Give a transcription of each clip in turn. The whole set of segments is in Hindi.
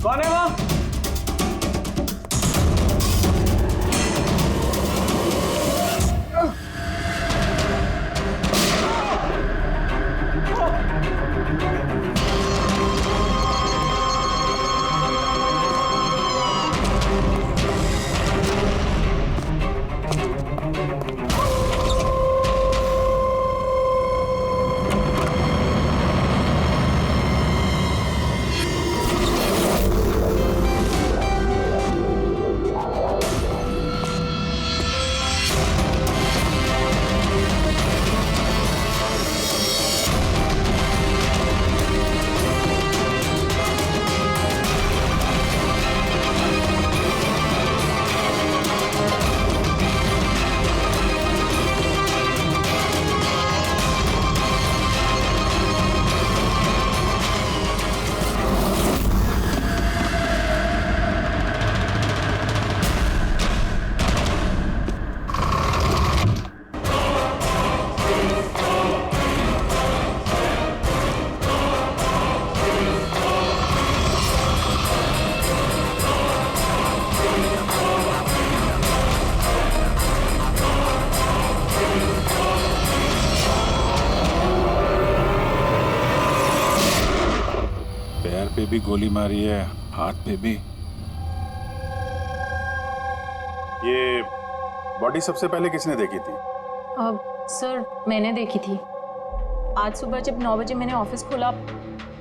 कौन है वो? पे भी गोली मारी है, हाथ पे भी। ये बॉडी सबसे पहले किसने देखी थी? सर मैंने देखी थी। आज सुबह जब 9 बजे मैंने ऑफिस खोला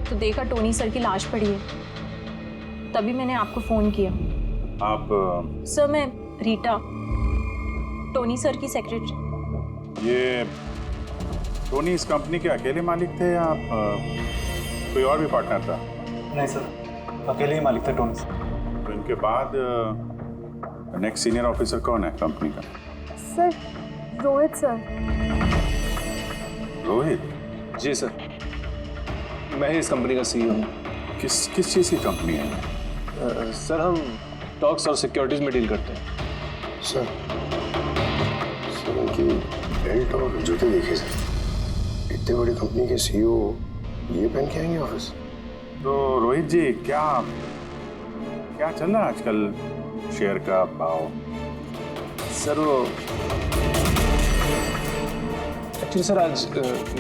तो देखा टोनी सर की लाश पड़ी है, तभी मैंने आपको फोन किया। आप? सर मैं रीटा, टोनी सर की सेक्रेटरी। ये टोनी इस कंपनी के अकेले मालिक थे या कोई और भी पार्टनर था? नहीं सर, अकेले ही मालिक थे टोनी सर। तो इनके बाद नेक्स्ट सीनियर ऑफिसर कौन है कंपनी का? Sir Rohit sir. रोहित? जी सर, मैं ही इस कंपनी का CEO हूँ। किस चीज़ की कंपनी है? सर हम टॉक्स और सिक्योरिटीज में डील करते हैं। सर उनकी बेल्ट और जूते देखे सर, इतनी बड़ी कंपनी के CEO ये पहन के आएंगे ऑफिस? तो रोहित जी क्या चल रहा है आजकल शेयर का भाव? सर वो एक्चुअली सर आज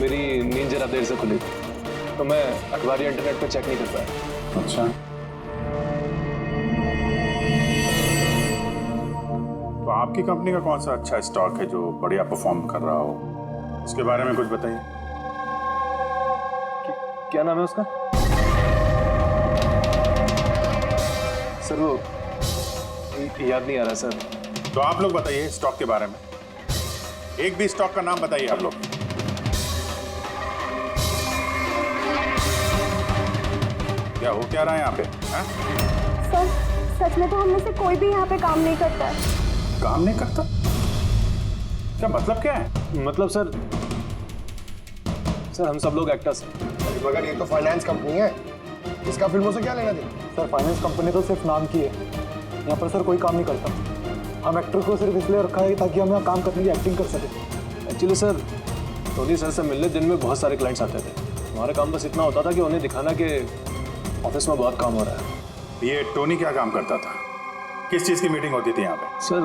मेरी नींद जरा देर से खुली तो मैं अखबार या इंटरनेट पर चेक नहीं कर पाया। अच्छा, तो आपकी कंपनी का कौन सा अच्छा स्टॉक है जो बढ़िया परफॉर्म कर रहा हो, उसके बारे में कुछ बताइए। क्या नाम है उसका? सर वो याद नहीं आ रहा सर। तो आप लोग बताइए स्टॉक के बारे में, एक भी स्टॉक का नाम बताइए आप लोग। क्या हो क्या रहा है यहाँ पे? सर सच में तो हम में से कोई भी यहाँ पे काम नहीं करता है। काम नहीं करता? क्या मतलब क्या है? मतलब सर हम सब लोग एक्टर्स हैं। मगर ये तो फाइनेंस कंपनी है, इसका फिल्मों से क्या लेना देना? सर फाइनेंस कंपनी तो सिर्फ नाम की है, यहाँ पर सर कोई काम नहीं करता। हम एक्टर को सिर्फ इसलिए रखा है ताकि हम यहाँ काम करने की एक्टिंग कर सकें। एक्चुअली सर टोनी सर से मिलने दिन में बहुत सारे क्लाइंट्स आते थे। हमारा काम बस इतना होता था कि उन्हें दिखाना कि ऑफिस में बहुत काम हो रहा है। ये टोनी क्या काम करता था? किस चीज़ की मीटिंग होती थी यहाँ पे? सर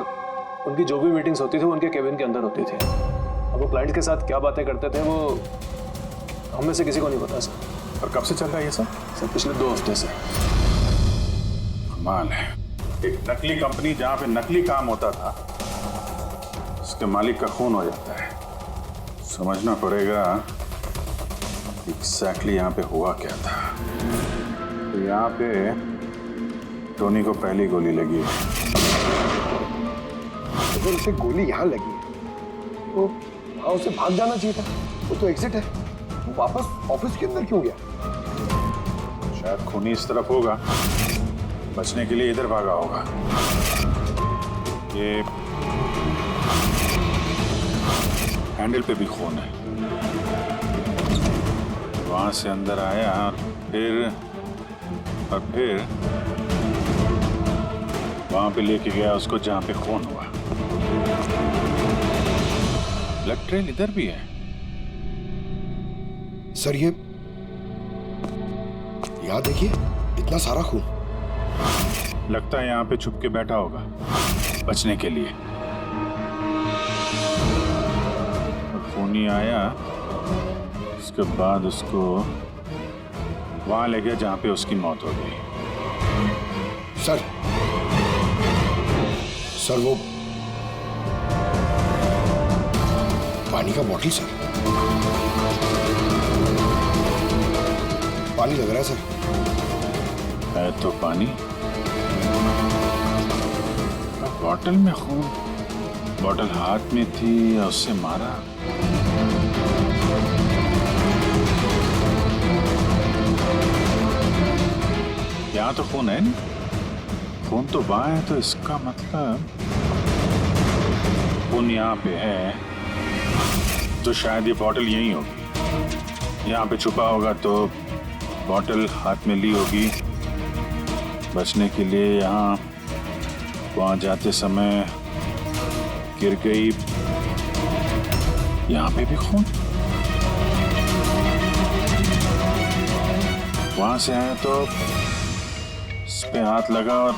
उनकी जो भी मीटिंग्स होती थी वो उनके केबिन के अंदर होती थी। अब वो क्लाइंट्स के साथ क्या बातें करते थे वो हम में से किसी को नहीं पता सर। और कब से चल रहा है ये सब? सर पिछले 2 हफ्ते से। कमाल है, एक नकली कंपनी जहाँ पे नकली काम होता था उसके मालिक का खून हो जाता है। समझना पड़ेगा एग्जैक्टली यहाँ पे हुआ क्या था। तो यहाँ पे टोनी को पहली गोली लगी। अगर उसे गोली यहाँ लगी तो वहाँ उसे भाग जाना चाहिए था, वो तो एग्जिट है। वो वापस ऑफिस के अंदर क्यों गया? शायद खूनी इस तरफ होगा, बचने के लिए इधर भागा होगा। ये हैंडल पे भी खून है। वहां से अंदर आया और फिर वहां पे लेके गया उसको जहां पे खून हुआ। ब्लड ट्रेल इधर भी है। सर ये यहाँ देखिए, इतना सारा खून। लगता है यहाँ पे छुप के बैठा होगा बचने के लिए। खूनी आया, उसके बाद उसको वहां ले गया जहां पे उसकी मौत हो गई। सर वो पानी का बॉटल सर, पानी लग रहा है सर। है तो पानी, बॉटल में खून। बॉटल हाथ में थी या उससे मारा? यहाँ तो खून है नहीं, खून तो वहां है, तो इसका मतलब खून यहाँ पे है तो शायद ये बॉटल यही होगी। यहाँ पे छुपा होगा तो बॉटल हाथ में ली होगी बचने के लिए। यहाँ वहां जाते समय गिर गई, यहाँ पे भी खून। वहां से आए तो इस पे हाथ लगा और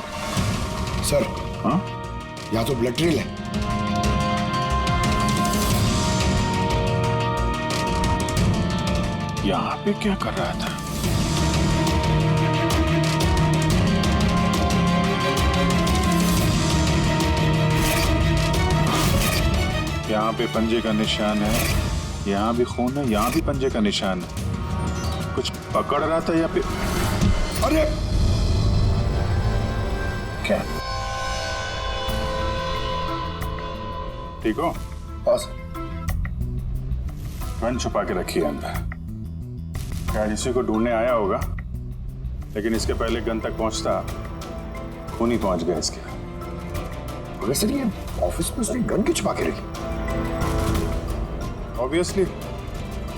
सर हाँ, यहाँ तो ब्लड ट्रेल है। यहाँ पे क्या कर रहा था? यहाँ पे पंजे का निशान है, यहाँ भी खून है, यहाँ भी पंजे का निशान है। कुछ पकड़ रहा था या फिर? अरे क्या? ठीक हो? हाँ सर। गन छुपा के रखी है अंदर। क्या किसी को ढूंढने आया होगा, लेकिन इसके पहले गन तक पहुंचता खून ही पहुंच गया इसके। मगर सर ये ऑफिस में उसने गन क्यों छुपा के रखी? ऑब्वियसली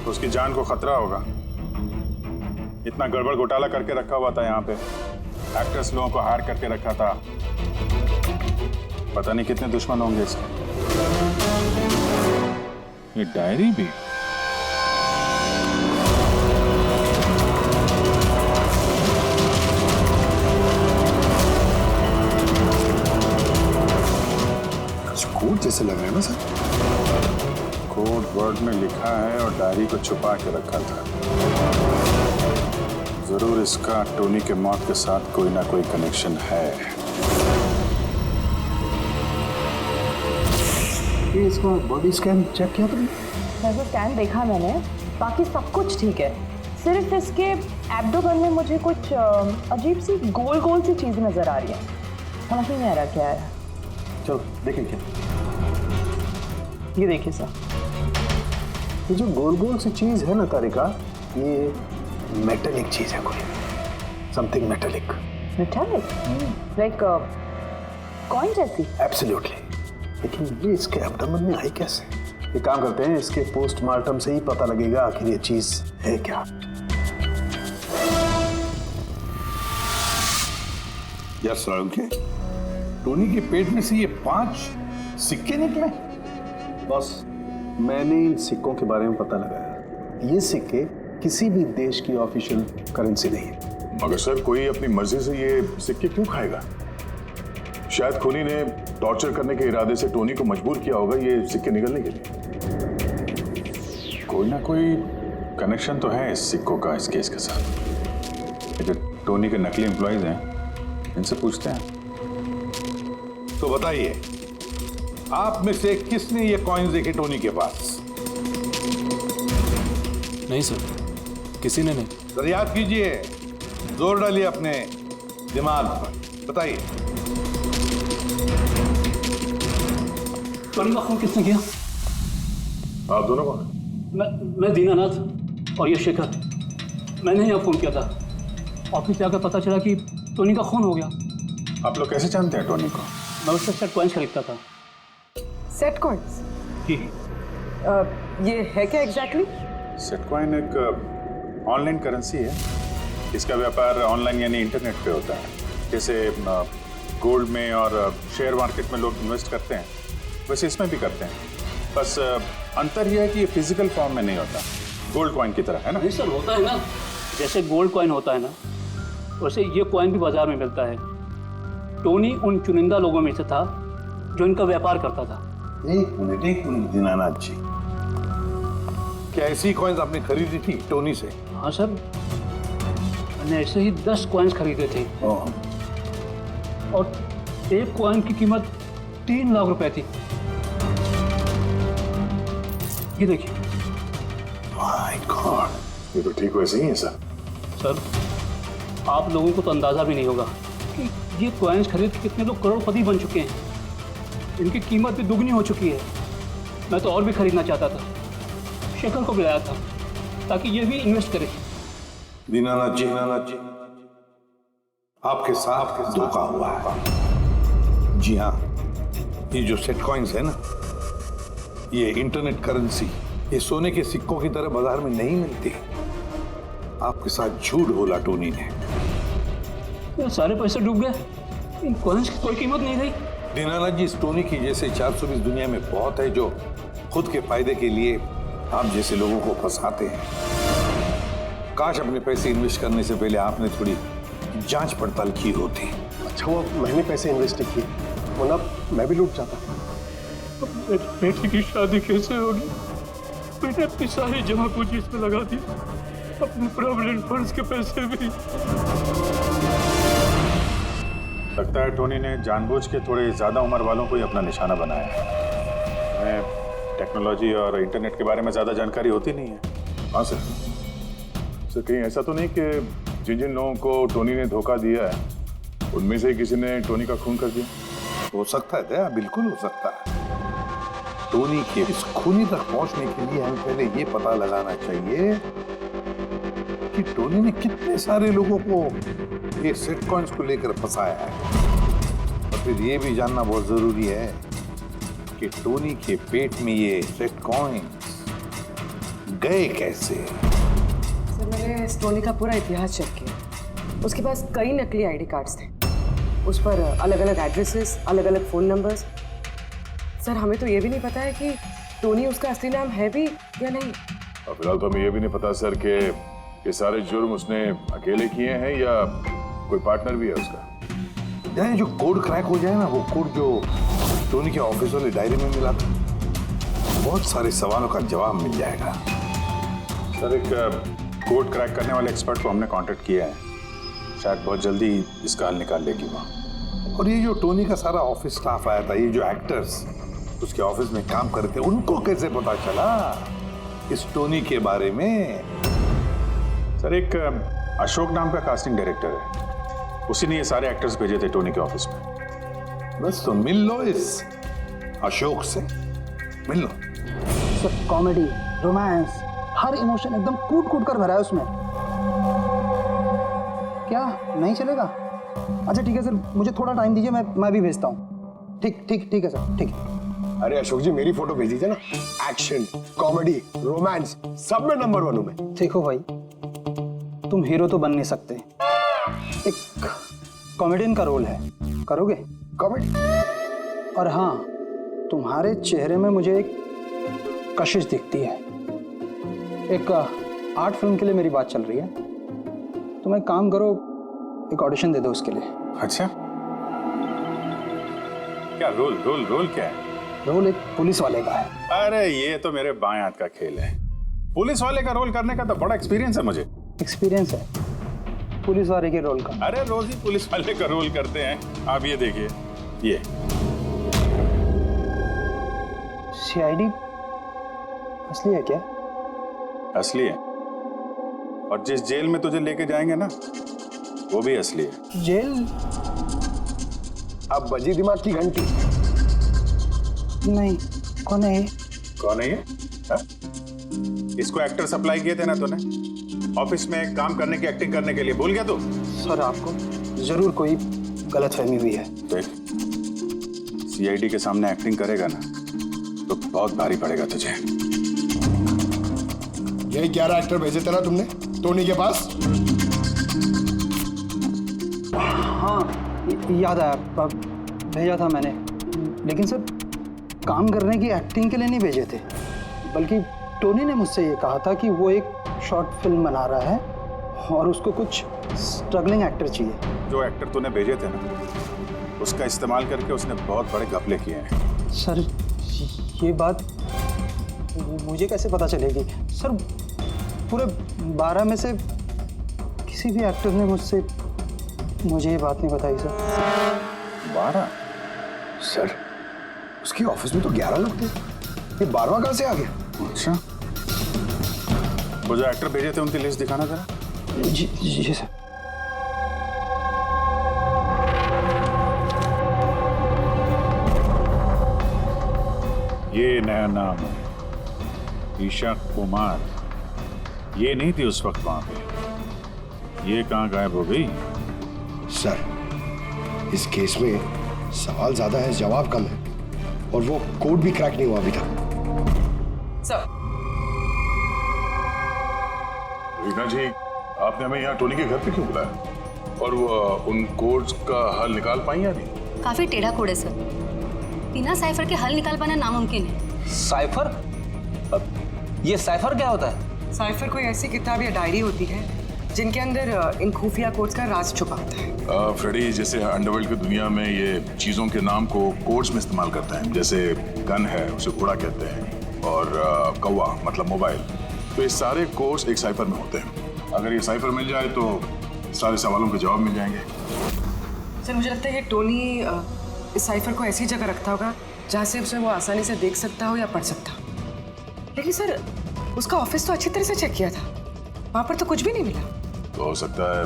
उसकी जान को खतरा होगा। इतना गड़बड़ घोटाला करके रखा हुआ था यहाँ पे, एक्टर्स लोगों को हार करके रखा था। पता नहीं कितने दुश्मन होंगे इसके। ये डायरी भी। कोड जैसे लग रहा है ना सर। कोड वर्ड में लिखा है और डायरी को छुपा के रखा था। जरूर इसका टोनी के मौत के साथ कोई ना कोई कनेक्शन है। ये इसका बॉडी स्कैन चेक किया तुमने? वैसे स्कैन देखा मैंने, बाकी सब कुछ ठीक है। सिर्फ इसके एब्डोमेन में मुझे कुछ अजीब सी गोल गोल सी चीज़ नज़र आ रही है, समझ नहीं आ रहा क्या है। चलो देखें क्या। ये देखिए सर, ये जो गोल गोल सी चीज है ना तारिका, ये मेटेलिक चीज है, कोई something metallic. Metallic like coin जैसी। एब्सोल्युटली। लेकिन ये इसके एब्डोमेन में आई कैसे? एक काम करते हैं, इसके पोस्टमार्टम से ही पता लगेगा आखिर ये चीज है क्या। यस के टोनी के पेट में से ये 5 सिक्के निकले। बॉस, मैंने इन सिक्कों के बारे में पता लगाया। ये सिक्के किसी भी देश की ऑफिशियल करेंसी नहीं है। मगर सर, कोई अपनी मर्जी से ये सिक्के क्यों खाएगा? शायद खूनी ने टॉर्चर करने के इरादे से टोनी को मजबूर किया होगा ये सिक्के निकलने के लिए। कोई ना कोई कनेक्शन तो है इस सिक्कों का इस केस के साथ। ये जो टोनी के नकली एम्प्लॉइज हैं, इनसे पूछते हैं। तो बताइए, आप में से किसने ये कॉइन्स देखे टोनी के पास? नहीं सर, किसी ने नहीं। सर याद कीजिए, जोर डालिए अपने दिमाग पर, बताइए। टोनी का खून किसने किया? आप दोनों को? मैं दीनानाथ और ये शेखर। मैंने यहाँ फोन किया था। ऑफिस जाकर पता चला कि टोनी का खून हो गया। आप लोग कैसे जानते हैं टोनी को? मैं उससे सेट कॉइन्स खरीदता था। Set coins? जी। ये है क्या एग्जैक्टली? सेटकॉइन एक ऑनलाइन करेंसी है। इसका व्यापार ऑनलाइन यानी इंटरनेट पे होता है। जैसे गोल्ड में और शेयर मार्केट में लोग इन्वेस्ट करते हैं, वैसे इसमें भी करते हैं। बस अंतर यह है कि ये फिजिकल फॉर्म में नहीं होता, गोल्ड कॉइन की तरह, है ना? नहीं सर, होता है ना, जैसे गोल्ड कॉइन होता है ना, वैसे ये कॉइन भी बाजार में मिलता है। टोनी उन चुनिंदा लोगों में से था जो इनका व्यापार करता था। एक मिनट दीनानाथ जी, क्या ऐसी कॉइन्स आपने खरीदी थी टोनी से? हाँ सर, मैंने ऐसे ही 10 कॉइन्स खरीदे थे और एक कॉइन की कीमत 3 लाख रुपए थी। ये देखिए। माय गॉड, ये तो ठीक वैसे ही है सर। सर, आप लोगों को तो अंदाजा भी नहीं होगा कि ये कॉइन्स खरीद के कितने लोग करोड़पति बन चुके हैं। इनकी कीमत भी दुगनी हो चुकी है। मैं तो और भी खरीदना चाहता था, शेखर को बुलाया था ताकि ये भी इन्वेस्ट करे। दीनानाथ जी, आपके साथ धोखा हुआ है। जी हाँ, ये जो सेट कॉइन्स है ना, ये इंटरनेट करेंसी, ये सोने के सिक्कों की तरह बाजार में नहीं मिलती। आपके साथ झूठ बोला टोनी ने। ये सारे पैसे डूब गए, इन कॉइन्स की कोई कीमत नहीं रही। दीनानाथ जी, इस टोनी की जैसे 420 दुनिया में बहुत है जो खुद के फायदे के लिए आप जैसे लोगों को फंसाते हैं। काश अपने पैसे इन्वेस्ट करने से पहले आपने थोड़ी जांच पड़ताल की होती। अच्छा हुआ मैंने पैसे इन्वेस्ट किए, वरना मैं भी लूट जाता। मेरी बेटी की शादी कैसे होगी? मैंने अपनी सारी जमा पूंजी इसमें लगा दी, अपने प्रोविडेंट फंड्स के पैसे भी। लगता है टोनी ने जानबूझ के थोड़े ज़्यादा उम्र वालों को ही अपना निशाना बनाया है। हमें टेक्नोलॉजी और इंटरनेट के बारे में ज़्यादा जानकारी होती नहीं है। हाँ सर। सर, कहीं ऐसा तो नहीं कि जिन जिन लोगों को टोनी ने धोखा दिया है उनमें से किसी ने टोनी का खून कर दिया? हो सकता है दया, बिल्कुल हो सकता है। टोनी के इस खूनी तक पहुंचने के लिए हमें पहले ये पता लगाना चाहिए कि टोनी ने कितने सारे लोगों को ये सेट कॉइन्स को लेकर फंसाया है। और फिर ये भी जानना बहुत जरूरी है कि टोनी के पेट में ये सेट कॉइन्स गए कैसे। सर, मैंने इस टोनी का पूरा इतिहास चेक किया। उसके पास कई नकली आईडी कार्ड्स थे, उस पर अलग अलग एड्रेसेस, अलग अलग फ़ोन नंबर्स। सर, हमें तो ये भी नहीं पता है कि टोनी उसका असली नाम है भी या नहीं। फिलहाल तो हमें ये भी नहीं पता सर कि ये सारे जुर्म उसने अकेले किए हैं या कोई पार्टनर भी है उसका। यानी जो कोड क्रैक हो जाए ना, वो कोड जो टोनी के ऑफिस वाले डायरी में मिला था, बहुत सारे सवालों का जवाब मिल जाएगा। सर, एक कोड क्रैक करने वाले एक्सपर्ट को हमने कांटेक्ट किया है, शायद बहुत जल्दी इसका हल निकाल लेगी वो। और ये जो टोनी का सारा ऑफिस स्टाफ आया था, ये जो एक्टर्स उसके ऑफिस में काम करते, उनको कैसे पता चला इस टोनी के बारे में? सर, एक अशोक नाम का कास्टिंग डायरेक्टर है, उसी ने ये सारे एक्टर्स भेजे थे टोनी के ऑफिस में। बस तो मिल लो इस अशोक से, मिल लो। सर, कॉमेडी, रोमांस, हर इमोशन एकदम कूट कूट कर भरा है उसमें। क्या नहीं चलेगा? अच्छा ठीक है सर, मुझे थोड़ा टाइम दीजिए, मैं भी भेजता हूँ। ठीक है सर, ठीक है। अरे अशोक जी, मेरी फोटो भेज दीजिए ना। एक्शन, कॉमेडी, रोमांस, सब में नंबर 1 हूं मैं। देखो भाई, तुम हीरो तो बन नहीं सकते, एक कॉमेडियन का रोल है, करोगे? कॉमेडी? और हाँ, तुम्हारे चेहरे में मुझे एक कशिश दिखती है। एक आर्ट फिल्म के लिए मेरी बात चल रही है, तुम एक काम करो, एक ऑडिशन दे दो उसके लिए। अच्छा, क्या रोल क्या है? रोल एक पुलिस वाले का है। अरे ये तो मेरे बाएं हाथ का खेल है। पुलिस वाले का रोल करने का तो बड़ा एक्सपीरियंस है मुझे। एक्सपीरियंस है पुलिस वाले के रोल का? अरे रोज ही पुलिस वाले का रोल करते हैं। आप ये देखिए, ये सीआईडी असली है क्या? असली है, और जिस जेल में तुझे लेके जाएंगे ना, वो भी असली है। जेल? अब बजी दिमाग की घंटी। नहीं, कौन है? कौन है ये? हा? इसको एक्टर सप्लाई किए थे ना तूने ऑफिस में काम करने की, एक्टिंग करने के लिए, भूल गया तू? सर, आपको जरूर कोई गलतफहमी हुई है। देख, सीआईडी के सामने एक्टिंग करेगा ना तो बहुत भारी पड़ेगा तुझे। यही 11 एक्टर भेजे थे ना तुमने टोनी के पास? हाँ, याद आया, भेजा था मैंने। लेकिन सर, काम करने की, एक्टिंग के लिए नहीं भेजे थे, बल्कि टोनी ने मुझसे ये कहा था कि वो एक शॉर्ट फिल्म बना रहा है और उसको कुछ स्ट्रगलिंग एक्टर चाहिए। जो एक्टर तूने भेजे थे ना, उसका इस्तेमाल करके उसने बहुत बड़े घपले किए हैं। सर ये बात मुझे कैसे पता चलेगी? सर पूरे 12 में से किसी भी एक्टर ने मुझे ये बात नहीं बताई सर। 12? सर उसकी ऑफिस में तो 11 लोग थे, ये 12वां कहां से आ गया? अच्छा, वो जो एक्टर भेजे थे उनकी लिस्ट दिखाना जरा। जी सर। ये नया नाम है, ईशा कुमार। ये नहीं थी उस वक्त वहां पे। ये कहाँ गायब हो गई? सर इस केस में सवाल ज्यादा है, जवाब कम है, और वो कोड भी क्रैक नहीं हुआ अभी तक। सर रीना जी, आपने हमें यहाँ टोनी के घर पे क्यों बुलाया? और वो उन कोड्स का हल निकाल पाई या नहीं? काफी टेढ़ा कोड है सर, बिना साइफर के हल निकाल पाना नामुमकिन है। साइफर? ये साइफर क्या होता है? साइफर कोई ऐसी किताब या डायरी होती है जिनके अंदर इन खुफिया कोड्स का राज छुपा होता है। फ्रेडी, जैसे अंडरवर्ल्ड की दुनिया में ये चीजों के नाम को कोड्स में इस्तेमाल करते हैं। जैसे गन है, उसे घोड़ा कहते हैं, और कौवा मतलब मोबाइल। तो ये सारे कोड्स एक साइफर में होते हैं। अगर ये साइफर मिल जाए तो सारे सवालों के जवाब मिल जाएंगे। सर मुझे लगता है कि टोनी इस साइफर को ऐसी जगह रखता होगा जहाँ से उसे वो आसानी से देख सकता हो या पढ़ सकता हो। लेकिन सर उसका ऑफिस तो अच्छी तरह से चेक किया था, वहाँ पर तो कुछ भी नहीं मिला। तो हो सकता है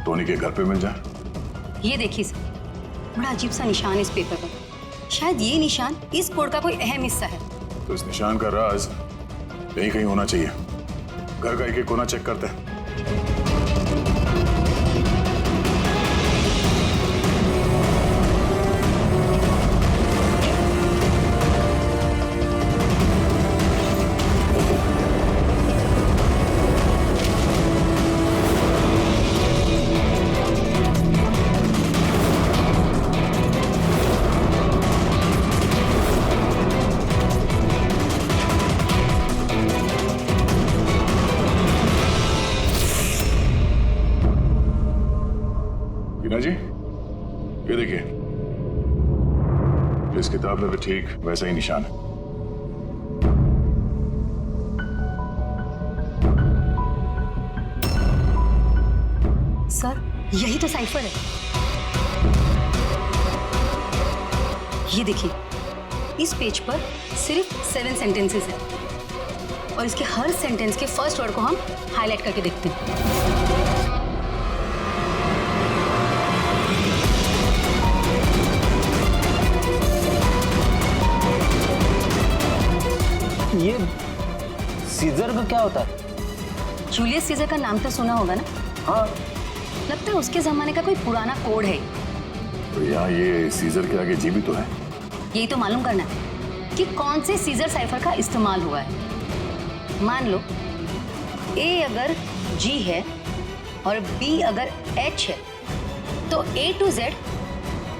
टोनी के घर पे मिल जाए। ये देखिए सर, बड़ा अजीब सा निशान इस पेपर पर। शायद ये निशान इस कोड का कोई अहम हिस्सा है। तो इस निशान का राज यहीं कहीं होना चाहिए। घर का एक एक कोना चेक करते हैं। रीना जी, ये देखिए, इस किताब में भी ठीक वैसा ही निशान है। सर यही तो साइफर है। ये देखिए, इस पेज पर सिर्फ 7 सेंटेंसेस हैं और इसके हर सेंटेंस के फर्स्ट वर्ड को हम हाईलाइट करके देखते हैं। ये सीजर का क्या होता है? जूलियस सीजर का नाम तो सुना होगा ना? हाँ। लगता है उसके जमाने का कोई पुराना कोड है। तो यहाँ ये सीजर के आगे जी भी तो है। यही तो मालूम करना है कि कौन से सीजर साइफर का इस्तेमाल हुआ है। मान लो ए अगर जी है और बी अगर एच है तो A to Z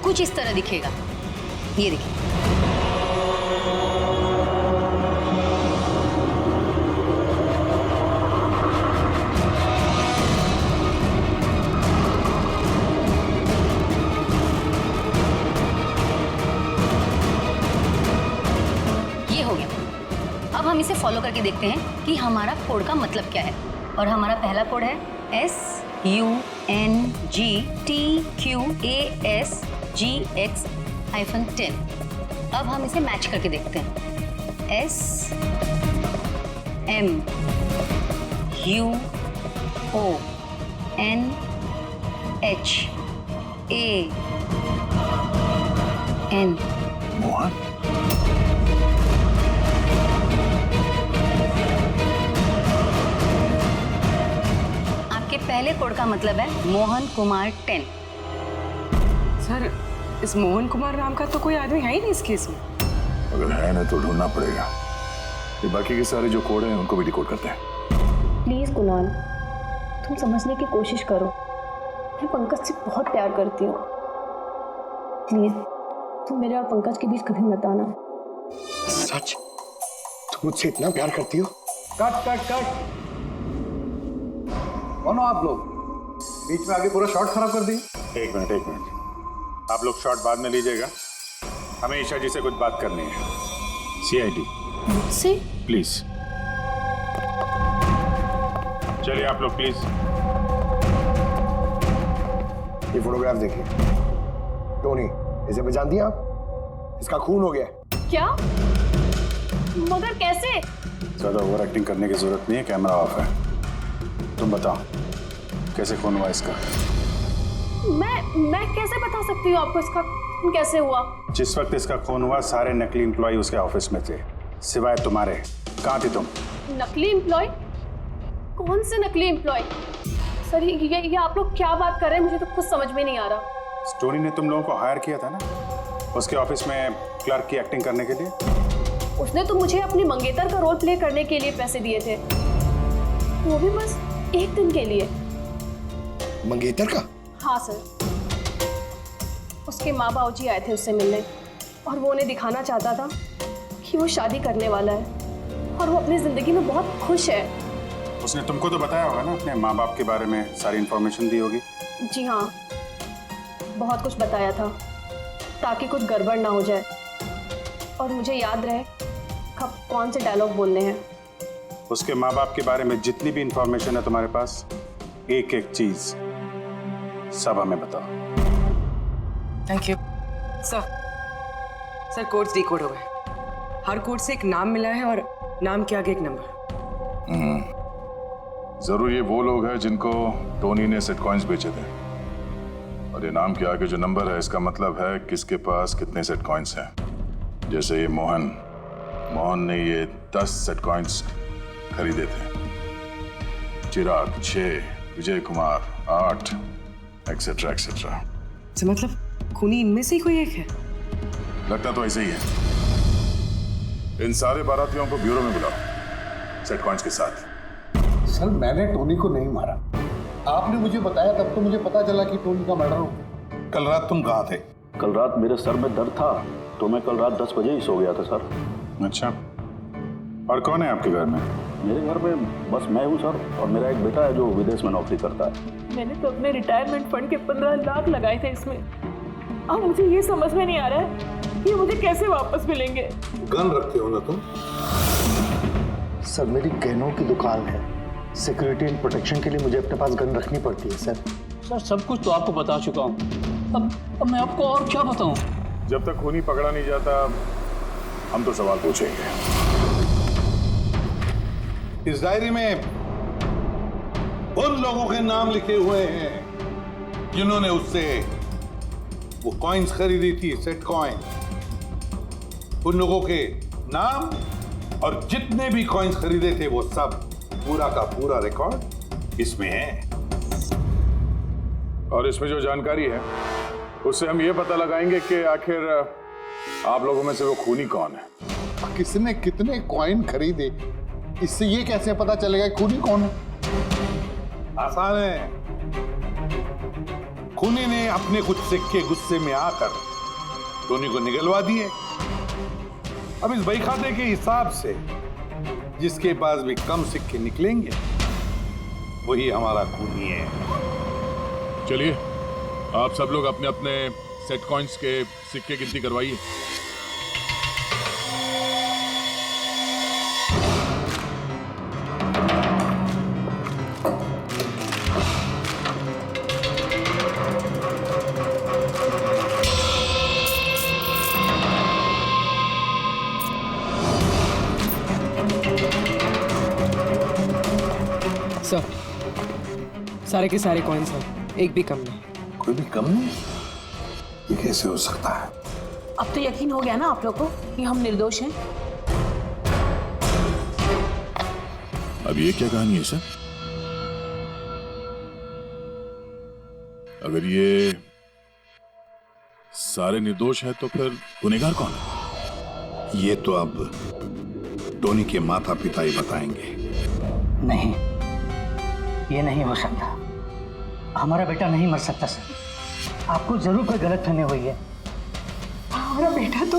कुछ इस तरह दिखेगा। ये देखिए, ये हो गया। अब हम इसे फॉलो करके देखते हैं कि हमारा कोड का मतलब क्या है। और हमारा पहला कोड है SUNGTQASGX-10। अब हम इसे मैच करके देखते हैं। SMUONHAN। मोहन? आपके पहले कोड का मतलब है मोहन कुमार 10। सर इस मोहन कुमार नाम का तो कोई आदमी है ही नहीं इस केस में। अगर है ना तो ढूंढना पड़ेगा। ये बाकी के सारे जो कोड हैं उनको भी डिकोड करते हैं। प्लीज कुणाल, तुम समझने की कोशिश करो। मैं पंकज से बहुत प्यार करती हूँ। प्लीज तुम मेरे और पंकज के बीच कभी मत आना। सच? तुम मुझसे इतना प्यार करती हो? Cut cut cut. कौन हो आप लोग? बीच में आगे पूरा शॉट खराब कर दिए। एक मिनट। आप लोग शॉट बाद में लीजिएगा, हमें ईशा जी से कुछ बात करनी है। CID मुझसे? प्लीज चलिए आप लोग प्लीज। ये फोटोग्राफ देखिए। टोनी, इसे पहचानती हैं आप? इसका खून हो गया। क्या? मगर कैसे? ज्यादा ओवर एक्टिंग करने की जरूरत नहीं है, कैमरा ऑफ है। तुम बताओ कैसे खून हुआ इसका? मैं कैसे बता सकती हूँ आपको इसका खून कैसे हुआ? जिस वक्त इसका खून हुआ सारे नकली एम्प्लॉय उसके ऑफिस में थे, सिवाय तुम्हारे। कहाँ थी तुम? नकली एम्प्लॉय? कौन से नकली एम्प्लॉय? सर ये आप लोग क्या बात कर रहे हैं? मुझे तो कुछ समझ में नहीं आ रहा। टोनी ने तुम लोगों को हायर किया था ना उसके ऑफिस में क्लर्क की एक्टिंग करने के लिए? उसने तो मुझे अपनी मंगेतर का रोल प्ले करने के लिए पैसे दिए थे, वो भी बस एक दिन के लिए। मंगेतर का? हाँ सर, उसके माँ बाबू जी आए थे उससे मिलने और वो उन्हें दिखाना चाहता था कि वो शादी करने वाला है और वो अपनी जिंदगी में बहुत खुश है। उसने तुमको तो बताया होगा ना अपने माँ बाप के बारे में, सारी इन्फॉर्मेशन दी होगी। जी हाँ, बहुत कुछ बताया था ताकि कुछ गड़बड़ ना हो जाए और मुझे याद रहे कब कौन से डायलॉग बोलने हैं। उसके माँ बाप के बारे में जितनी भी इंफॉर्मेशन है तुम्हारे पास, एक एक चीज सब हमें बताओ। Thank you sir. Codes decode हो गए। हर कोड से एक नाम मिला है और नाम के आगे एक नंबर। जरूर ये वो लोग हैं जिनको टोनी ने सेट कॉइन्स बेचे थे, और ये नाम के आगे जो नंबर है इसका मतलब है किसके पास कितने सेट कॉइन्स हैं। जैसे ये मोहन ने ये 10 सेट कॉइन्स खरीदे थे, चिराग 6, विजय कुमार 8, एक्सेट्रा एक्सेट्रा। मतलब खूनी इनमें से ही कोई एक है? लगता तो ऐसे ही है। इन सारे बारातियों को ब्यूरो में बुलाओ सेट कॉइन्स के साथ। सर मैंने टोनी को नहीं मारा, आपने मुझे बताया तब तो मुझे पता चला कि टोनी का मर्डर हो गया। कल रात तुम कहाँ थे? कल रात मेरे सर में दर्द था तो मैं कल रात 10 बजे ही सो गया था सर। अच्छा, और कौन है आपके घर में? मेरे घर में बस मैं हूँ सर, और मेरा एक बेटा है जो विदेश में नौकरी करता है। मैंने तो अपने रिटायरमेंट फंड के 15 लाख लगाए थे इसमें। अब मुझे ये समझ में नहीं आ रहा है कि मुझे कैसे वापस मिलेंगे। गन रखते हो ना तुम? सर मेरी गहनों की दुकान है, सिक्योरिटी एंड प्रोटेक्शन के लिए मुझे अपने पास गन रखनी पड़ती है सर। सर सब कुछ तो आपको बता चुका हूँ, अब मैं आपको और क्या बताऊँ? जब तक खूनी पकड़ा नहीं जाता हम तो सवाल पूछेंगे। इस डायरी में उन लोगों के नाम लिखे हुए हैं जिन्होंने उससे वो कॉइन्स खरीदी थी, सेट कॉइन। उन लोगों के नाम और जितने भी कॉइन्स खरीदे थे वो सब, पूरा का पूरा रिकॉर्ड इसमें है। और इसमें जो जानकारी है उससे हम ये पता लगाएंगे कि आखिर आप लोगों में से वो खूनी कौन है। किसने कितने कॉइन खरीदे, इससे ये कैसे पता चलेगा खूनी कौन है? आसान है। खूनी ने अपने कुछ सिक्के गुस्से में आकर टोनी को निगलवा दिए। अब इस बही खाते के हिसाब से जिसके पास भी कम सिक्के निकलेंगे वही हमारा खूनी है। चलिए आप सब लोग अपने अपने सेट कॉइन्स के सिक्के गिनती करवाइए। सर सारे के सारे कॉइन्स हैं, एक भी कम नहीं। कोई भी कम नहीं? ये कैसे हो सकता है? अब तो यकीन हो गया ना आप लोग को कि हम निर्दोष हैं। अब ये क्या कहानी है सर? अगर ये सारे निर्दोष हैं तो फिर गुनहगार कौन है? ये तो अब टोनी के माता पिता ही बताएंगे। नहीं, ये नहीं हो सकता। हमारा बेटा नहीं मर सकता सर, आपको जरूर कोई गलतफहमी हुई है। हमारा बेटा तो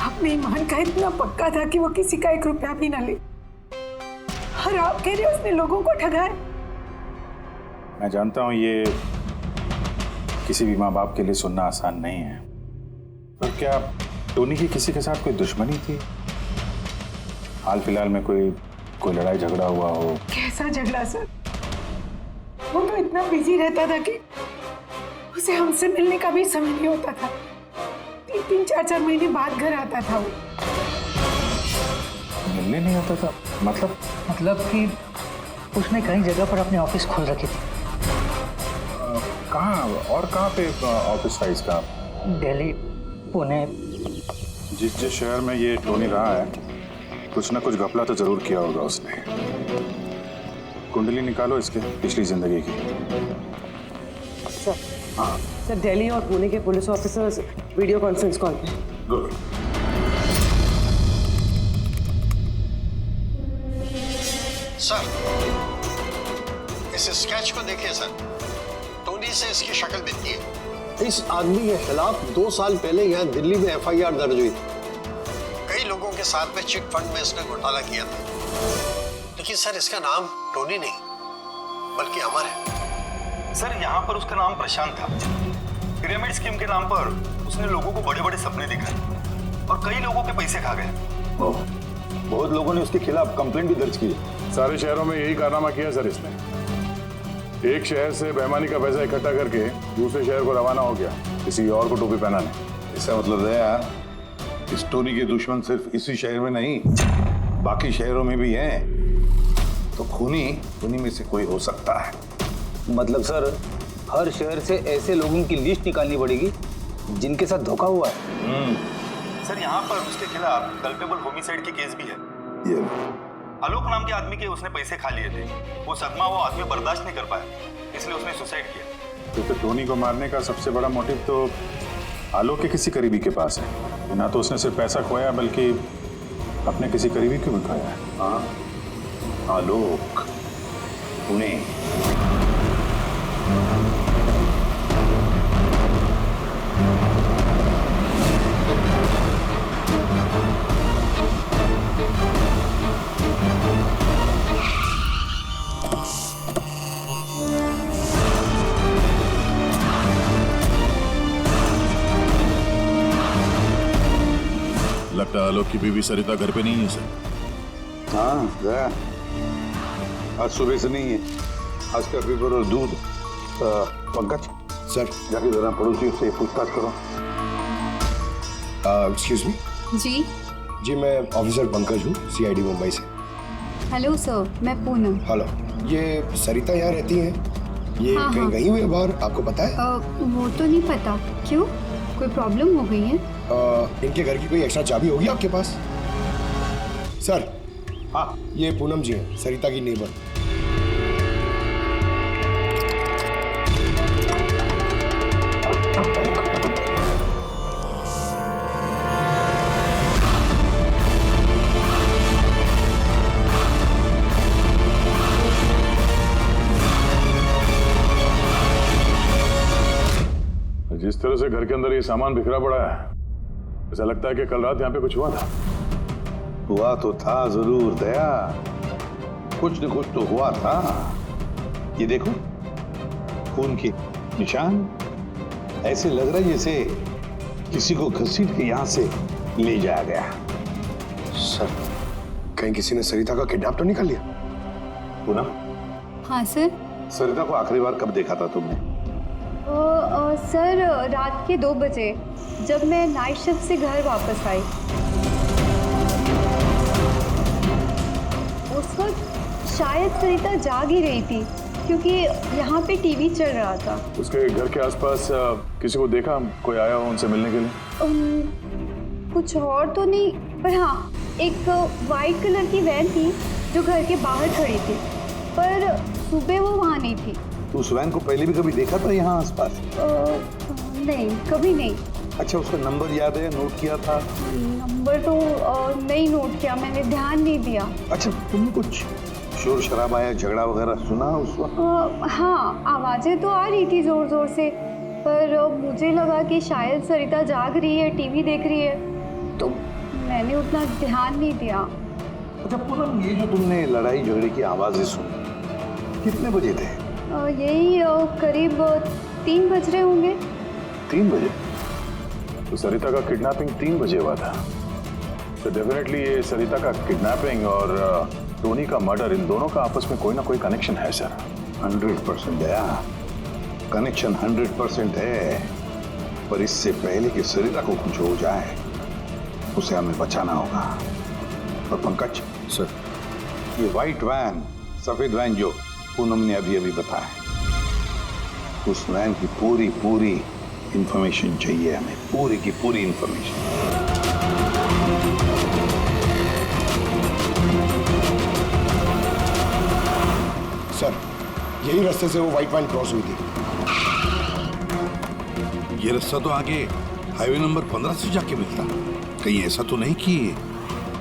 अपने ईमान का इतना पक्का था कि वो किसी का 1 रुपया भी ना ले, और आप कह रहे हो उसने लोगों को ठगा है। मैं जानता हूं किसी भी माँ बाप के लिए सुनना आसान नहीं है। पर क्या टोनी की किसी के साथ कोई दुश्मनी थी? हाल फिलहाल में कोई लड़ाई झगड़ा हुआ हो? कैसा झगड़ा सर? वो तो इतना बिजी रहता था कि उसे हमसे मिलने का भी समय नहीं होता था। 3-4 महीने बाद घर आता था वो। मिलने नहीं आता था? मतलब कि उसने कई जगह पर अपने ऑफिस खोल रखी थी। कहाँ पे ऑफिस था इसका? दिल्ली, पुणे। जिस शहर में ये टोनी रहा है, कुछ ना कुछ घपला तो जरूर किया होगा उसने। कुंडली निकालो इसके पिछली जिंदगी की। सर, हाँ सर, दिल्ली और पुणे के police officers video conference call पे। गुड। सर, इस स्केच को देखिए सर। टोनी से इसकी शक्ल मिलती है। इस आदमी के खिलाफ 2 साल पहले यहाँ दिल्ली में FIR दर्ज हुई थी। कई लोगों के साथ में चिट फंड में इसने घोटाला किया था। लेकिन सर, इसका नाम टोनी नहीं बल्कि अमर है। सर, यहाँ पर उसका नाम प्रशांत था। पिरामिड स्कीम के नाम पर उसने लोगों को बड़े बड़े सपने दिखाए और कई लोगों के पैसे खा गए। बहुत लोगों ने उसके खिलाफ कंप्लेंट भी दर्ज की है। सारे शहरों में यही कारनामा किया सर इसने। एक शहर से बेईमानी का पैसा इकट्ठा करके दूसरे शहर को रवाना हो गया किसी और को टोपी पहनाने। इसका मतलब है यार, इस टोनी के दुश्मन सिर्फ इसी शहर में नहीं, बाकी शहरों में भी हैं। तो खूनी में से कोई हो सकता है। मतलब सर, हर शहर से ऐसे लोगों की लिस्ट निकालनी पड़ेगी जिनके साथ धोखा हुआ है। सर, यहाँ पर उसके खिलाफ कल्पेबल होमिसाइड की केस भी है। आलोक नाम के आदमी के उसने पैसे खा लिए थे। वो सदमा वो आदमी बर्दाश्त नहीं कर पाया, इसलिए उसने सुसाइड किया। तो टोनी को मारने का सबसे बड़ा मोटिव तो आलोक के किसी करीबी के पास है। ना तो उसने सिर्फ पैसा खोया बल्कि अपने किसी करीबी को भी खोया है। हाँ, आलोक, पुणे। लगता है आलोक की बीवी सरिता घर पे नहीं है सर। हाँ, गया। आज सुबह से नहीं है। आज का पेपर और दूध। पंकज सर, जाके जरा पड़ोसी से पूछताछ करो। Excuse me. जी, मैं ऑफिसर पंकज हूँ, CID मुंबई से। हेलो सर, मैं पूनम। हेलो, ये सरिता यहाँ रहती हैं? ये कहीं गई हुई है बाहर, आपको पता है? वो तो नहीं पता। क्यों, कोई प्रॉब्लम हो गई है? इनके घर की कोई एक्स्ट्रा चाबी होगी आपके पास? सर, हाँ, ये पूनम जी हैं, सरिता की नेबर। जिस तरह से घर के अंदर ये सामान बिखरा पड़ा है, ऐसा लगता है कि कल रात यहाँ पे कुछ हुआ था। हुआ तो था जरूर दया, कुछ न कुछ तो हुआ था। ये देखो, खून के निशान। ऐसे लग रहा है जैसे किसी को घसीट के यहाँ से ले जाया गया। सर, कहीं किसी ने सरिता का किडनैप तो नहीं कर लिया? पूनम। हाँ सर। सरिता को आखिरी बार कब देखा था तुमने? सर, रात के 2 बजे, जब मैं नाइट शिफ्ट से घर वापस आई। उस वक्त शायद सरिता जाग ही रही थी, क्योंकि यहाँ पे टीवी चल रहा था। उसके घर के आसपास किसी को देखा, कोई आया हो उनसे मिलने के लिए? कुछ और तो नहीं, पर हाँ, एक वाइट कलर की वैन थी जो घर के बाहर खड़ी थी, पर सुबह वो वहाँ नहीं थी। तो उस वैन को पहले भी कभी देखा था यहाँ आसपास? नहीं, कभी नहीं। अच्छा, उसका नंबर याद है, नोट किया था? नंबर तो नहीं नोट किया, मैंने ध्यान नहीं दिया। अच्छा, तुमने कुछ शोर शराबा या झगड़ा वगैरह सुना उस वक्त? हाँ, आवाजें तो आ रही थी जोर जोर से, पर मुझे लगा कि शायद सरिता जाग रही है, टीवी देख रही है, तो मैंने उतना ध्यान नहीं दिया। अच्छा पूनम, ये जो तुमने लड़ाई झगड़े की आवाजें सुनी, कितने बजे थे? यही करीब 3 बज रहे होंगे। 3 बजे? तो सरिता का किडनैपिंग 3 बजे हुआ था। तो डेफिनेटली ये सरिता का किडनैपिंग और टोनी का मर्डर, इन दोनों का आपस में कोई ना कोई कनेक्शन है सर। 100% दया, कनेक्शन 100% है, पर इससे पहले कि सरिता को कुछ हो जाए उसे हमें बचाना होगा। और पंकज सर, ये व्हाइट वैन, सफेद वैन जो पूनम ने अभी अभी बताया, उस वैन की पूरी इंफॉर्मेशन चाहिए हमें, पूरी की पूरी इंफॉर्मेशन। सर, यही रास्ते से वो व्हाइट वैन क्रॉस हुई थी। ये रास्ता तो आगे हाईवे नंबर 15 से जाके मिलता। कहीं ऐसा तो नहीं कि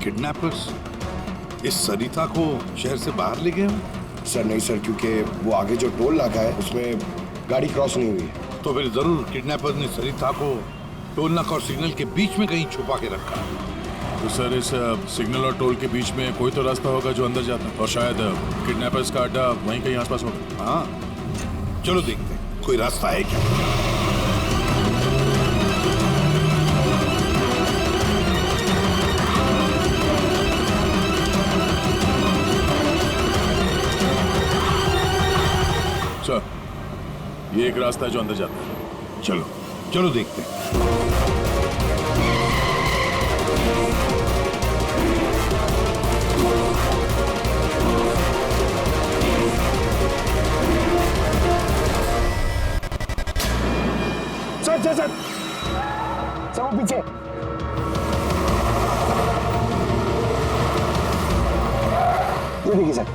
किडनैपर्स इस सरिता को शहर से बाहर ले गए हो? सर नहीं सर, क्योंकि वो आगे जो टोल नाका है उसमें गाड़ी क्रॉस नहीं हुई। तो फिर जरूर किडनैपर ने सरिता को टोल नाका और सिग्नल के बीच में कहीं छुपा के रखा। तो सर इस सिग्नल और टोल के बीच में कोई तो रास्ता होगा जो अंदर जाता है, और शायद किडनैपर्स का अड्डा वहीं कहीं आसपास होगा। हाँ, चलो देखते हैं कोई रास्ता है क्या। सर, ये एक रास्ता है जो अंदर जाता है। चलो देखते हैं। सर, वो पीछे। ये देखिए सर।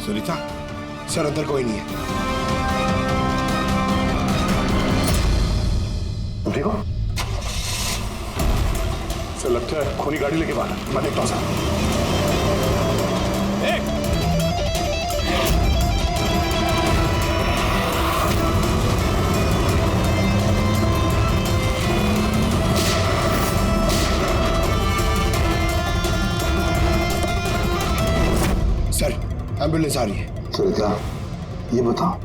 सरिता? सर, अंदर कोई नहीं है। ठीक हो? सर लगता है खूनी गाड़ी लेके बाहर। मैं देखता हूँ सर। सर, एम्बुलेंस आ रही है। सरिता, ये बताओ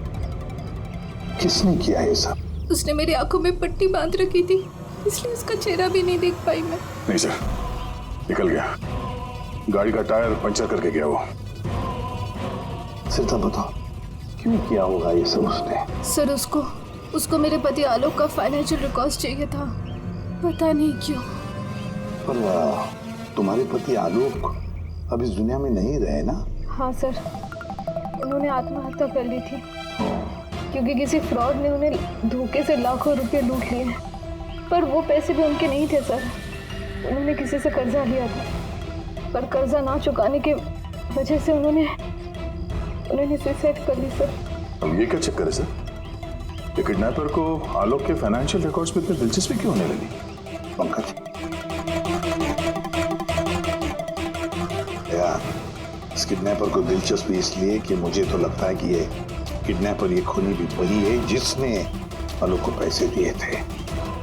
किसने किया ये सब? उसने मेरी आंखों में पट्टी बांध रखी थी, इसलिए उसका चेहरा भी नहीं देख पाई मैं। नहीं सर, निकल गया। गाड़ी का टायर पंचर करके गया वो। सरिता बताओ क्यों किया होगा ये सब उसने? सर, उसको मेरे पति आलोक का फाइनेंशियल रिकॉर्ड चाहिए था, पता नहीं क्यों। पर तुम्हारे पति आलोक अब इस दुनिया में नहीं रहे ना? हाँ सर, उन्होंने आत्महत्या कर ली थी क्योंकि किसी फ्रॉड ने उन्हें धोखे से लाखों रुपए लूट लिए। पर वो पैसे भी उनके नहीं थे सर, उन्होंने किसी से कर्जा लिया था, पर कर्जा ना चुकाने की वजह से उन्होंने सुसाइड कर ली सर। अब ये क्या चक्कर है सर? ये किडनैपर को आलोक के फाइनेंशियल रिकॉर्ड्स पे इतनी दिलचस्पी क्यों होने लगी? पंकज, यार इस किडनैपर को दिलचस्पी इसलिए कि मुझे तो लगता है कि ये किडनैपर, ये खूनी भी वही है जिसने आलोक को पैसे दिए थे।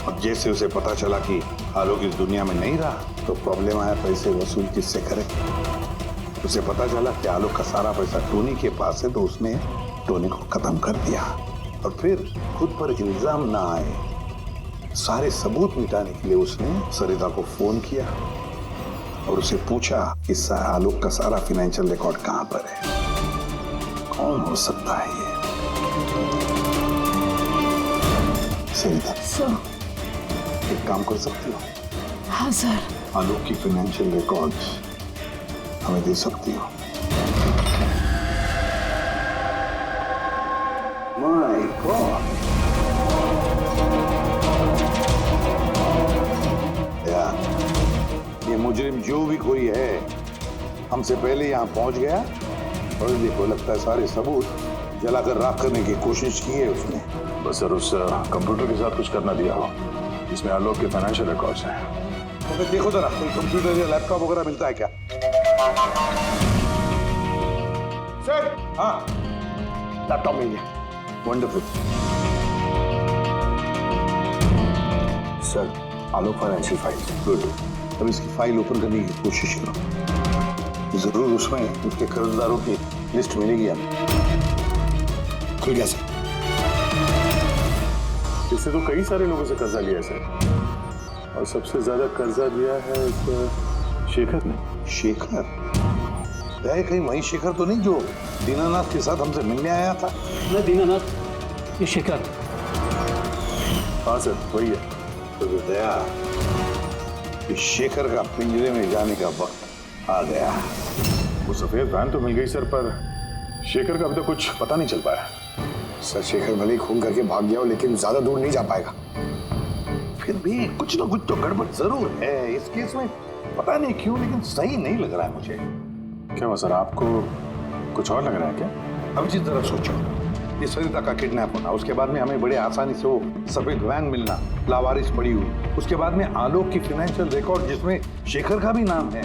अब जैसे उसे पता चला कि आलोक इस दुनिया में नहीं रहा तो प्रॉब्लम आया, पैसे वसूल किससे करे। उसे पता चला कि आलोक का सारा पैसा टोनी के पास है, तो उसने टोनी को खत्म कर दिया और फिर खुद पर इल्जाम ना आए सारे सबूत मिटाने के लिए उसने सरिता को फोन किया और उसे पूछा कि आलोक का सारा फाइनेंशियल रिकॉर्ड कहां पर है। कौन हो सकता है ये? सरिता सर, एक काम कर सकती हो? हाँ सर। आलोक की फाइनेंशियल रिकॉर्ड्स हमें दे सकती हो? माय गॉड, यार ये मुजरिम जो भी कोई है हमसे पहले यहाँ पहुंच गया और देखो लगता है सारे सबूत जलाकर राख करने की कोशिश की है उसने। बस सर उस कंप्यूटर के साथ कुछ करना दिया हो जिसमें आलोक के फाइनेंशियल रिकॉर्ड्स हैं। तो फिर देखो जरा कोई कंप्यूटर या लैपटॉप वगैरह मिलता है क्या? सर हाँ लैपटॉप मिल गया। वंडरफुल। सर आलोक फाइनेंशियल फाइल। गुड। अब इसकी फाइल ओपन करने की कोशिश करो, जरूर उसमें उसके कर्जदारों की लिस्ट मिलेगी हमें। खुल गया सर। इससे तो कई सारे लोगों से कर्जा लिया है सर, और सबसे ज्यादा कर्जा लिया है इस शेखर ने। शेखर? कहीं वही शेखर तो नहीं जो दीनानाथ के साथ हमसे मिलने आया था? मैं दीनानाथ, ये शेखर। हाँ सर वही है। तो दया इस शेखर का पिंजरे में जाने का वक्त आ गया। वो सफेद वैन तो मिल गई सर, पर शेखर का अभी तक कुछ पता नहीं चल पाया। सर शेखर भले ही खून करके भाग गया हो लेकिन ज्यादा दूर नहीं जा पाएगा। फिर भी कुछ ना कुछ तो गड़बड़ जरूर है इस केस में, पता नहीं क्यों लेकिन सही नहीं लग रहा है मुझे। क्या हुआ सर, आपको कुछ और लग रहा है क्या? अब जिस तरह सोचो, ये सरिता का किडनैप होना, उसके बाद में हमें बड़े आसानी से वो सफेद वैन मिलना लावारिस पड़ी हुई, उसके बाद में आलोक की फाइनेंशियल रिकॉर्ड जिसमें शेखर का भी नाम है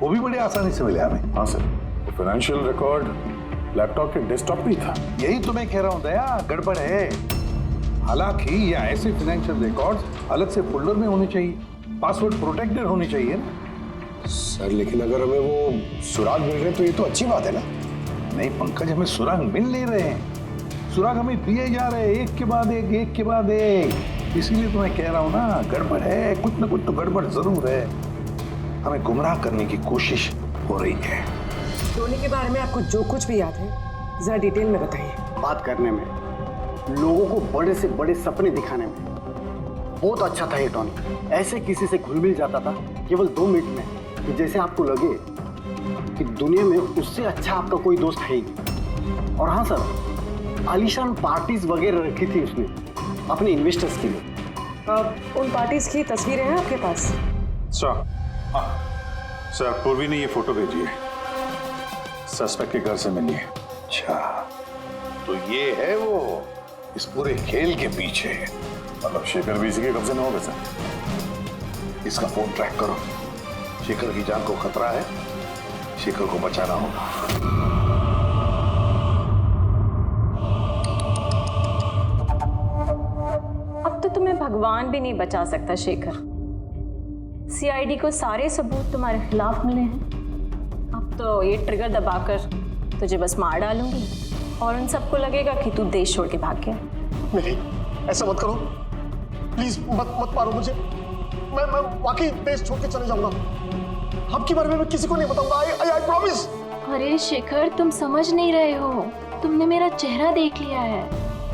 वो भी बड़े आसानी से मिले हमें। हाँ सर, वो फाइनेंशियल रिकॉर्ड लैपटॉप के डेस्कटॉप पे ही था। यही तो मैं कह रहा हूँ दया, गड़बड़ है। हालांकि ये ऐसे फाइनेंशियल रिकॉर्ड्स अलग से फोल्डर में होने चाहिए, पासवर्ड प्रोटेक्टेड होने चाहिए ना। सर लेकिन अगर हमें वो सुराग मिल रहे तो ये तो अच्छी बात है ना। नहीं पंकज, हमें सुराग मिल नहीं रहे हैं, सुराग हमें दिए जा रहे हैं एक के बाद एक, एक के बाद एक। इसीलिए तो मैं कह रहा हूँ ना, गड़बड़ है, कुछ ना कुछ तो गड़बड़ जरूर है। हमें गुमराह करने की कोशिश हो रही है। टोनी के बारे में आपको जो कुछ भी याद है जरा डिटेल में बताइए। बात करने में, लोगों को बड़े से बड़े सपने दिखाने में बहुत अच्छा था ये टोनी। ऐसे किसी से घुल मिल जाता था केवल 2 मिनट में कि जैसे आपको लगे कि दुनिया में उससे अच्छा आपका कोई दोस्त है ही। और हाँ सर, आलीशान पार्टीज वगैरह रखी थी उसने अपने इन्वेस्टर्स के लिए। उन पार्टीज की तस्वीरें हैं आपके पास? सर हाँ सर, पूर्वी ने ये फोटो भेजी है, सस्पेक्ट के घर से मिली है। अच्छा, तो ये है वो इस पूरे खेल के पीछे। मतलब शेखर भी इसी के कब्जे में होगा सर? इसका फोन ट्रैक करो, शेखर की जान को खतरा है, शेखर को बचाना होगा। अब तो तुम्हें भगवान भी नहीं बचा सकता शेखर। सीआईडी को सारे सबूत तुम्हारे खिलाफ मिले हैं। अब तो ये ट्रिगर दबाकर तुझे बस मार डालूंगी और उन सबको लगेगा कि तू देश छोड़ के भाग गया। नहीं ऐसा मत करो प्लीज, मत मारो मुझे। मैं वाकई देश छोड़ के चले जाऊंगा। आपके बारे में मैं किसी को नहीं बताऊंगा। I promise. अरे शेखर, तुम समझ नहीं रहे हो, तुमने मेरा चेहरा देख लिया है।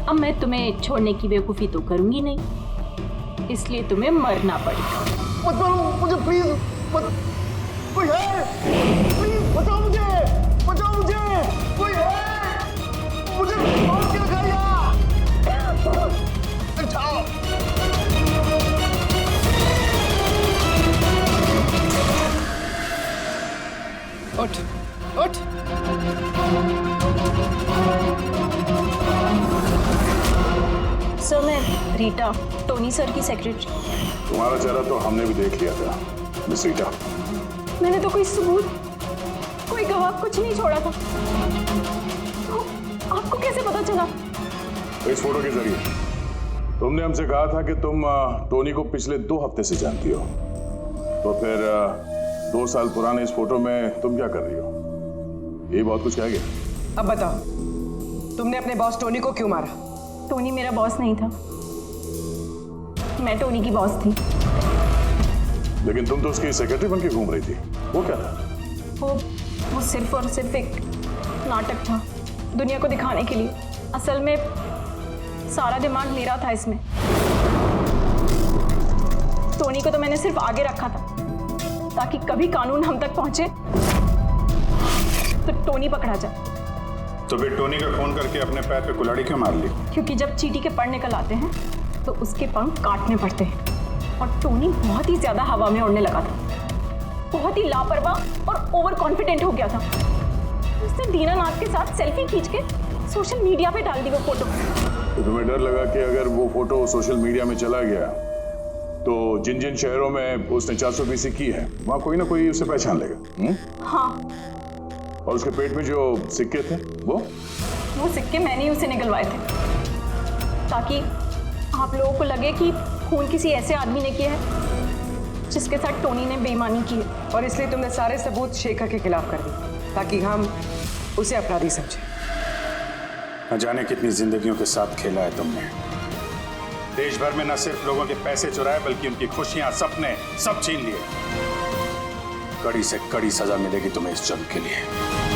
अब मैं तुम्हें छोड़ने की बेवकूफ़ी तो करूंगी नहीं, इसलिए तुम्हें मरना पड़ेगा। मत मारो मुझे प्लीज, मत। कोई है? प्लीज बचाओ मुझे, बचाओ मुझे, कोई है? मुझे मार के दिखाइए। बचाओ। उठ उठ। सर, मैं रीटा, टोनी सर की सेक्रेटरी। तुम्हारा चेहरा तो हमने भी देख लिया था मिस रीटा। मैंने तो कोई सबूत, कोई गवाह कुछ नहीं छोड़ा था। तो आपको कैसे पता चला? इस फोटो के जरिए। तुमने हमसे कहा था कि तुम टोनी को पिछले 2 हफ्ते से जानती हो, तो फिर 2 साल पुराने इस फोटो में तुम क्या कर रही हो? ये बहुत कुछ कह गया। अब बताओ, तुमने अपने बॉस टोनी को क्यों मारा? टोनी मेरा बॉस नहीं था, मैं टोनी की बॉस थी। लेकिन तुम तो उसकी सेक्रेटरी बन के घूम रही थी, वो क्या था? वो सिर्फ और सिर्फ एक नाटक था, दुनिया को दिखाने के लिए। असल में सारा दिमाग मेरा था इसमें। टोनी को तो मैंने सिर्फ आगे रखा था ताकि कभी कानून हम तक पहुंचे तो टोनी पकड़ा जाए। तो फिर टोनी का खून करके अपने पैर पे कुल्हाड़ी क्यों मार ली? क्योंकि जब चींटी के पर निकल आते हैं तो उसके पंख काटने पड़ते हैं, और टोनी बहुत ही ज्यादा हवा में उड़ने लगा था, बहुत ही लापरवाह और ओवर कॉन्फिडेंट हो गया था। उसने उसने दीनानाथ के साथ सेल्फी खींच के सोशल मीडिया पे डाल दी वो फोटो। तो तुम्हें डर लगा कि अगर वो फोटो सोशल मीडिया में चला गया तो जिन जिन शहरों में उसने 420 की है वहां कोई ना कोई उसे पहचान लेगा। हाँ। और उसके पेट में जो सिक्के थे वो सिक्के मैंने ही उसे निकलवाए थे ताकि आप लोगों को लगे कि खून किसी ऐसे आदमी ने किया है जिसके साथ टोनी ने बेईमानी की है। और इसलिए तुमने सारे सबूत शेखर के खिलाफ कर दिए ताकि हम उसे अपराधी समझें। न जाने कितनी जिंदगियों के साथ खेला है तुमने। देश भर में न सिर्फ लोगों के पैसे चुराए बल्कि उनकी खुशियां, सपने सब छीन लिए। कड़ी से कड़ी सजा मिलेगी तुम्हें इस जुर्म के लिए।